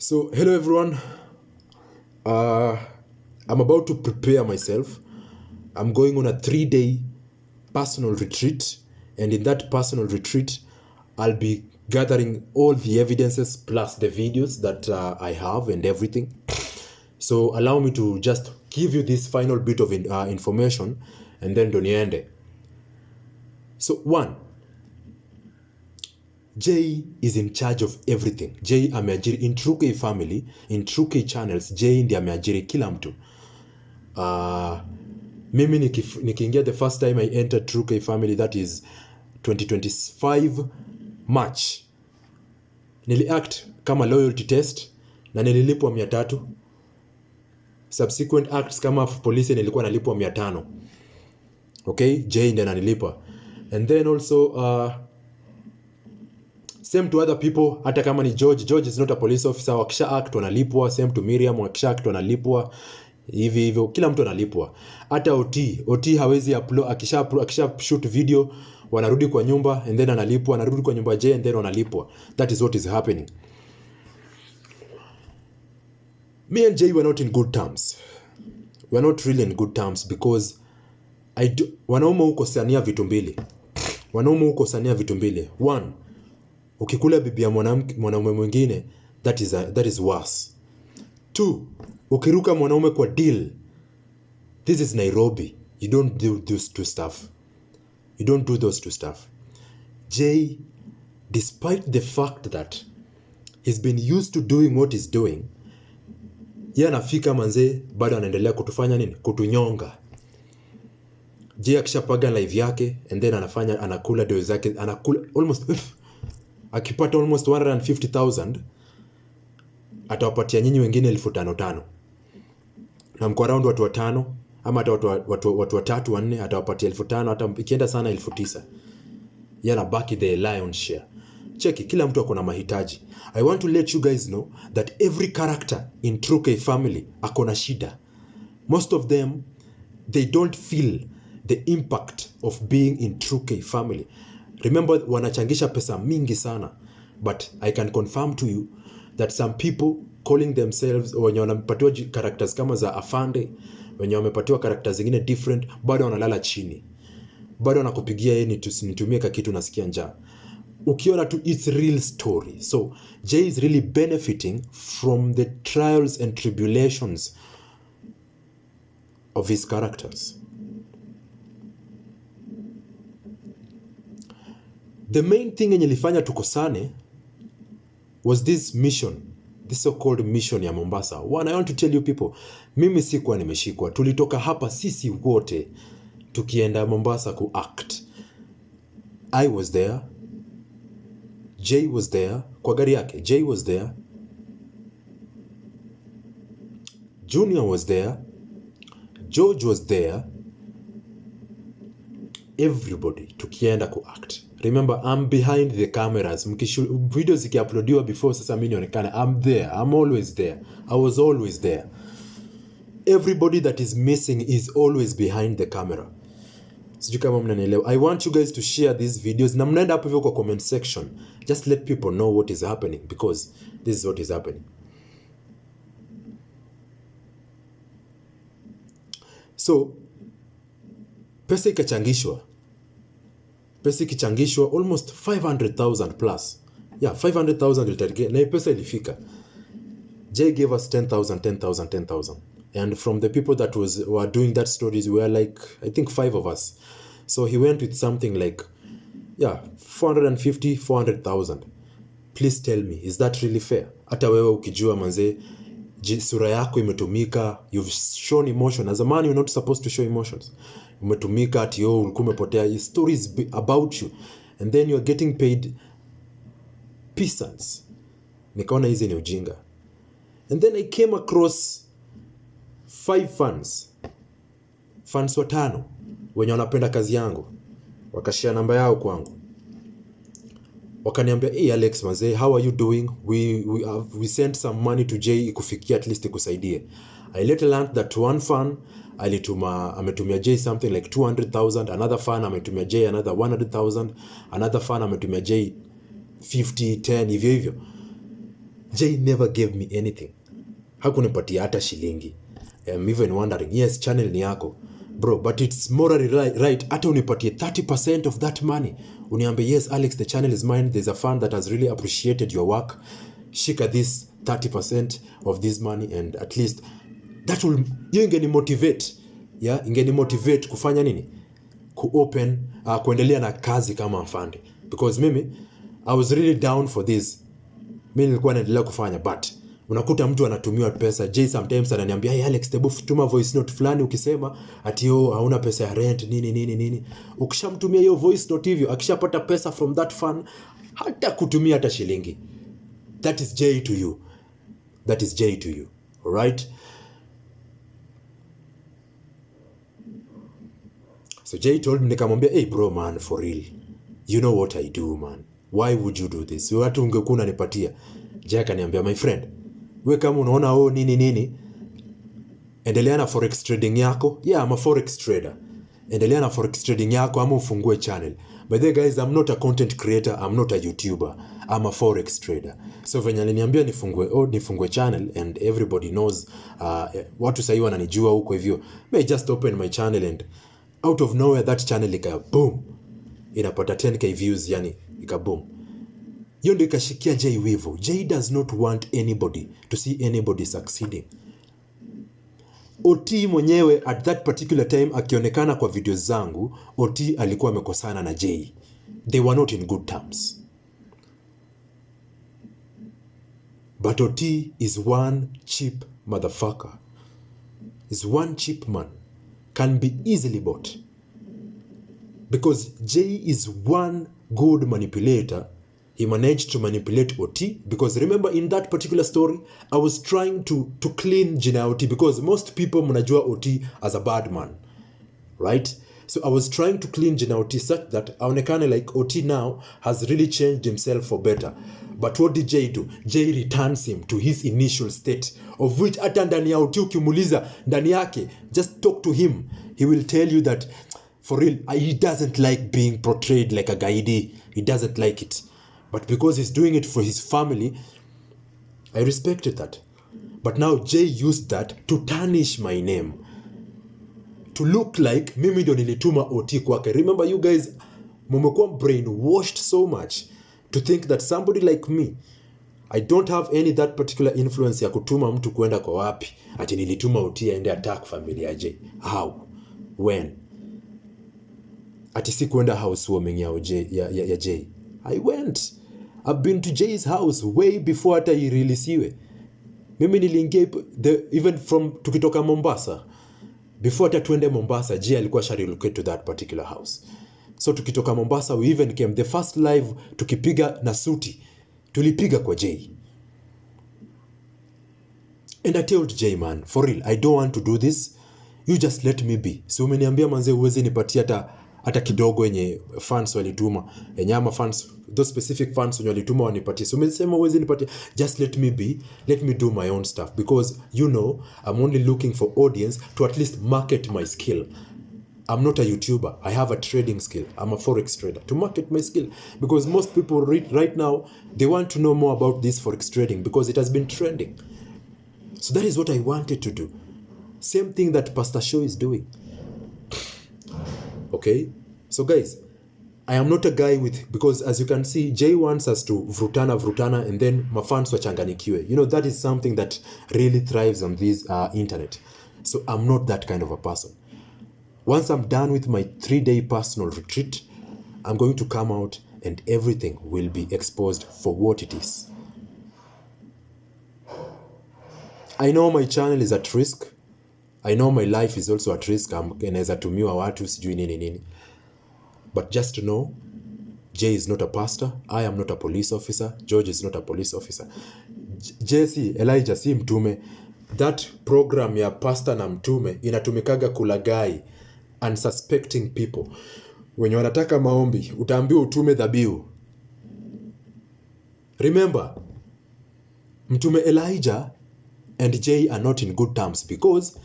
So, hello everyone. I'm about to prepare myself. I'm going on a 3-day personal retreat, and in that personal retreat, I'll be gathering all the evidences plus the videos that I have and everything. So, allow me to just give you this final bit of information, and then doniende. So, one, Jay is in charge of everything. Jay ameajiri in True K family, in True K channels, Jay ndiye ameajiri kila mtu. Mimi nikiingia the first time I entered True K family, that is 2025 March. Niliact kama loyalty test na nililipwa 300. Subsequent acts kama polisi nilikuwa nalipwa 500. Okay, Jay ndiye ananilipa. And then also same to other people, hata kama ni George is not a police officer, wakisha act wanalipwa. Same to Miriam, wakisha act wanalipwa. Hivyo kila mtu analipwa. Hata OT hawezi upload, akisha shoot video wanarudi kwa nyumba and then analipwa, anarudi kwa nyumba Jay and then wanalipwa. That is what is happening. Me and Jay were not in good terms. We're not really in good terms because wanaume hukosania vitu mbili. One, ukikula bibi ya mwanaume mwingine, that is worse. Two, ukiruka mwanaume kwa deal, this is Nairobi. You don't do those two stuff. Jay, despite the fact that he's been used to doing what he's doing, yeye anafika manze bado anaendelea kutufanya nini? Kutunyonga. Jay akishapaga live yake and then anakula deal zake, anakula almost akipata almost 150,000 atawapatia nyinyi wengine 5,500. Na mko around watu 5 ama hata watu 3 4 atawapatia 5,000, hata ikienda sana 9,000. Yana baki the lion share. Cheki, kila mtu akona mahitaji. I want to let you guys know that every character in True K family akona shida. Most of them, they don't feel the impact of being in True K family. Remember, wanachangisha pesa mingi sana, but I can confirm to you that some people calling themselves, wenye wanapatiwa characters kama za AFANDE, wenye wamepatiwa characters zingine different, bado wanalala chini. Bado wanakupigia yeye nitumie kitu nasikia njaa. Ukiona tu, it's real story. So Jay is really benefiting from the trials and tribulations of his characters. The main thing yenye ilifanya tukosane was this mission, this so-called mission ya Mombasa. One, I want to tell you people, mimi sikuwa nimeshikwa. Tulitoka hapa sisi wote tukienda Mombasa ku act. I was there. Jay was there. Kwa gari yake, Jay was there. Junior was there. George was there. Everybody tukienda ku act. Remember, I'm behind the cameras. Videos zikiuploadiwa before sasa mimi nionekane. I'm there. I'm always there. I was always there. Everybody that is missing is always behind the camera. Sijui kama mnanielewa. I want you guys to share these videos. Na mnaenda hapo hivyo kwa comment section. Just let people know what is happening, because this is what is happening. So, pesa ikachangishwa almost 500,000 plus. Yeah, 500,000 ilitarget na pesa ilifika. Jay gave us 10,000. And from the people that were doing that stories, we were like, I think 5 of us. So he went with something like, 450, 400,000. Please tell me, is that really fair? Hata wewe ukijua manze, sura yako imetumika, you've shown emotion. As a man, you're not supposed to show emotions. Umetumika ati ulikuwa umepotea. Stories about you. And then you're getting paid peasants. Nikaona hizi ni ujinga. And then I came across 5 fans 5 wenye wanapenda kazi yangu, wakashare namba yao kwangu, wakaniambia, hey Alex manze, how are you doing? We sent some money to Jay ikufikia at least ikusaidie. I later learned that one fan ametumia Jay something like 200,000, another fan ametumia Jay another 100,000, another fan ametumia Jay 50, 10 hivyo. Jay never gave me anything. Hakunipatia hata shilingi. I'm even wondering, yes, channel ni yako bro, but it's morally right hata unipatie 30% of that money. Uniambe, yes Alex, the channel is mine, there's a fund that has really appreciated your work, shika this 30% of this money, and at least that will, hiyo ingeni motivate, yeah, ingeni motivate kufanya nini, kuopen kuendelea na kazi kama afande, because mimi I was really down for this. Mimi nilikuwa naendelea kufanya, but unakuta mtu anatumiwa pesa. Jay sometimes ananiambia, hey Alex, tebu tuma voice note fulani ukisema ati hauna pesa ya rent nini. Ukishamtumia hiyo voice note hivyo, akishapata pesa from that fund, hata kutumia hata shilingi. That is Jay to you. That is Jay to you. Alright? So Jay told me, nikamwambia, hey bro man, for real, you know what I do man, why would you do this? Watu ungekuwa unanipatia. Jay akaniambia, my friend, we kama unaona nini, endelea na forex trading yako. Yeah, I'm a forex trader. Endelea na forex trading yako ama ufungue channel. By the way guys, I'm not a content creator, I'm not a YouTuber, I'm a forex trader. So venye aliniambia nifungue channel, and everybody knows, watu sahi wananijua huko hivyo, may just open my channel, and out of nowhere that channel ika boom, inapata 10k views, yani ika boom. Hiyo ndio ikashikia Jay wivu. Jay does not want anybody to see anybody succeeding. OT mwenyewe at that particular time akionekana kwa videos zangu, OT alikuwa amekosana na Jay. They were not in good terms. But OT is one cheap motherfucker. Is one cheap man. Can be easily bought. Because Jay is one good manipulator. He managed to manipulate OT, because remember in that particular story, I was trying to clean jina OT, because most people mnajua OT as a bad man, right? So I was trying to clean jina OT such that aonekane like OT now has really changed himself for better. But what did Jay do? Jay returns him to his initial state, of which hata ndani ya OT ukimuuliza ndani yake, just talk to him, he will tell you that for real, he doesn't like being portrayed like a gaidi. He doesn't like it. But because he's doing it for his family, I respected that. But now Jay used that to tarnish my name, to look like mimi ndio nilituma OT kwake. Remember you guys, mumekuwa brainwashed so much to think that somebody like me, I don't have any that particular influence ya kutuma mtu kwenda kwa wapi, ati nilituma OT aende attack familia ya Jay. How? When? Ati si kwenda housewarming ya Jay. I went. I've been to Jay's house way before hata irilisiwe. Mimi niliingia even from tukitoka Mombasa. Before hata tuende Mombasa, Jay alikuwa relocate to that particular house. So tukitoka Mombasa, we even came the first live tukipiga na suti. Tulipiga kwa Jay. And I told Jay, man, for real, I don't want to do this. You just let me be. So umeniambia manze uwezi nipatia hata kidogo yenye fans walituma, yenye ama fans, those specific fans wenye walituma wanipatie. So umesema uwezi nipatia, just let me be, let me do my own stuff, because you know I'm only looking for audience to at least market my skill. I'm not a YouTuber, I have a trading skill, I'm a forex trader, to market my skill, because most people right now, they want to know more about this forex trading because it has been trending. So that is what I wanted to do. Same thing that Pastor Show is doing. Okay, so guys, I am not a guy with, because as you can see, Jay wants us to vrutana and then mafans wachanganikiwe. You know, that is something that really thrives on this internet. So I'm not that kind of a person. Once I'm done with my 3-day personal retreat, I'm going to come out and everything will be exposed for what it is. I know my channel is at risk. I know my life is also at risk. Naeza tumiwa watu sijui nini. But just to know, Jay is not a pastor. I am not a police officer. George is not a police officer. Elijah si mtume. That program ya pastor na mtume inatumikaga kulagai unsuspecting people. Wenye wanataka maombi, utaambiwa utume dhabihu. Remember, mtume Elijah and Jay are not in good terms because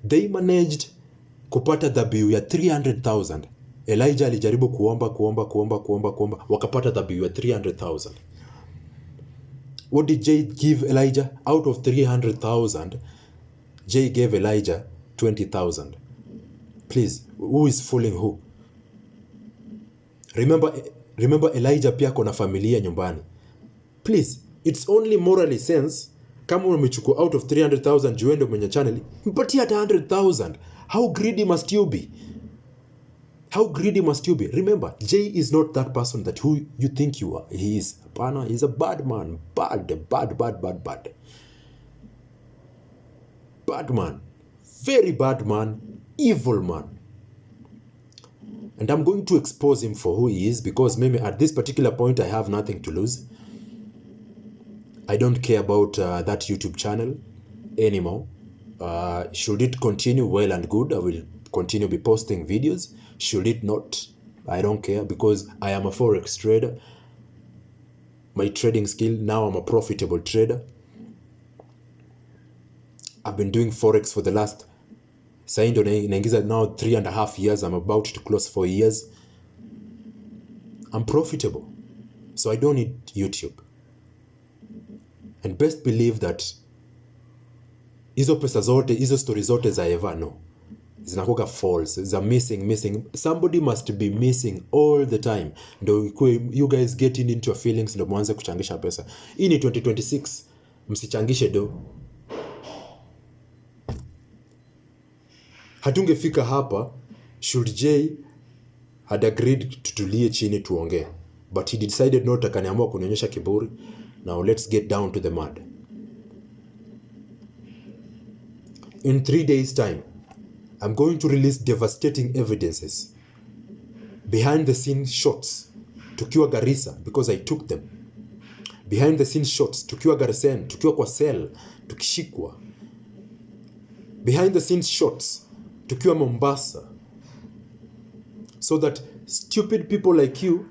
they managed kupata dhabihu ya 300,000. Elijah alijaribu kuomba, wakapata dhabihu ya 300,000. What did Jay give Elijah? Out of 300,000, Jay gave Elijah 20,000. Please, who is fooling who? Remember Elijah pia kona familia nyumbani. Please, it's only morally sense kama umechukua out of 300,000 juende mwenye channel, mpatie hata 100,000. How greedy must you be? How greedy must you be? Remember, Jay is not that person that who you think you are. He is. Pana, he's a bad man. Bad. Bad man. Very bad man. Evil man. And I'm going to expose him for who he is, because maybe at this particular point I have nothing to lose. I don't care about that YouTube channel anymore. Should it continue, well and good. I will continue be posting videos. Should it not, I don't care, because I am a forex trader. My trading skill, now I'm a profitable trader. I've been doing forex for the last, saindo naingiza now 3.5 years. I'm about to close 4 years. I'm profitable, so I don't need YouTube. And best believe that hizo pesa zote, hizo story zote za Eva, no, zinakuwa false, za missing. Somebody must be missing all the time. Ndo you guys getting into your feelings, ndo mwanze kuchangisha pesa. Hii ni 2026, msichangishe do. Hatungefika hapa should Jay had agreed tutulie chini tuongee, but he decided not, akaniamua kunionyesha kiburi. Now let's get down to the mud. In 3 days time, I'm going to release devastating evidences, behind the scene shots tukiwa Garissa, because I took them. Behind the scene shots tukiwa Garissa, tukiwa kwa cell tukishikwa. Behind the scene shots tukiwa Mombasa, so that stupid people like you,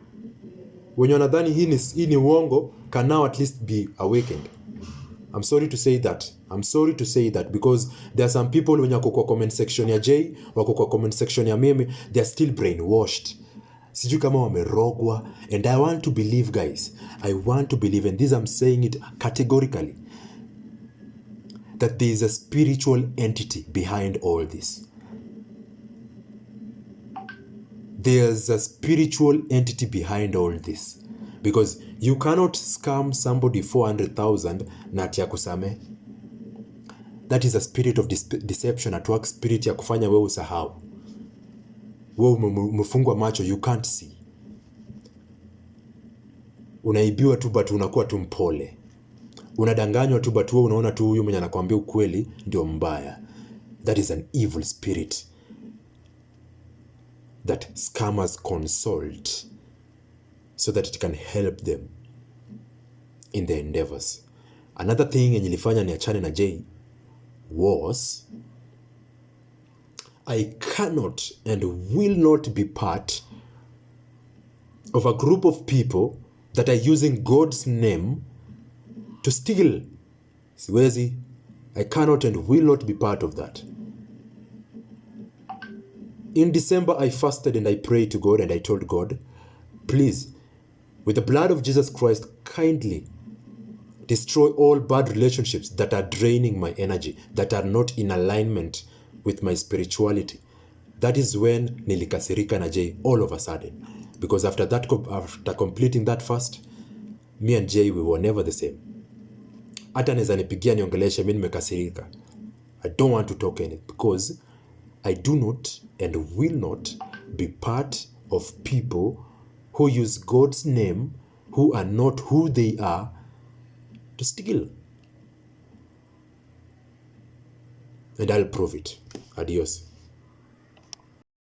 wenye wanadhani hii ni uongo, can now at least be awakened. I'm sorry to say that because there are some people wenye wako kwa comment section ya Jay, wako kwa comment section ya mimi, they are still brainwashed. Sijui kama wamerogwa. And I want to believe, guys, and this I'm saying it categorically, that there is a spiritual entity behind all this. There's a spiritual entity behind all this. Because you cannot scam somebody 400,000 na ati akusame. That is a spirit of deception at work, spirit ya kufanya wewe usahau. Wewe umefungwa macho, you can't see. Unaibiwa tu but unakuwa tu mpole. Unadanganywa tu but wewe unaona tu huyu mwenye anakuambia ukweli ndio mbaya. That is an evil spirit that scammers consult, so that it can help them in their endeavors. Another thing yenye ilifanya niachane na Jay was, I cannot and will not be part of a group of people that are using God's name to steal. Siwezi. I cannot and will not be part of that. In December, I fasted and I prayed to God, and I told God, please, with the blood of Jesus Christ, kindly destroy all bad relationships that are draining my energy, that are not in alignment with my spirituality. That is when nilikasirika na Jay all of a sudden. Because after completing that fast, me and Jay, we were never the same. Hata neza nipigia niongeleshe, mimi nimekasirika. I don't want to talk anything, because I do not and will not be part of people who use God's name, who are not who they are, to steal. And I'll prove it. Adios.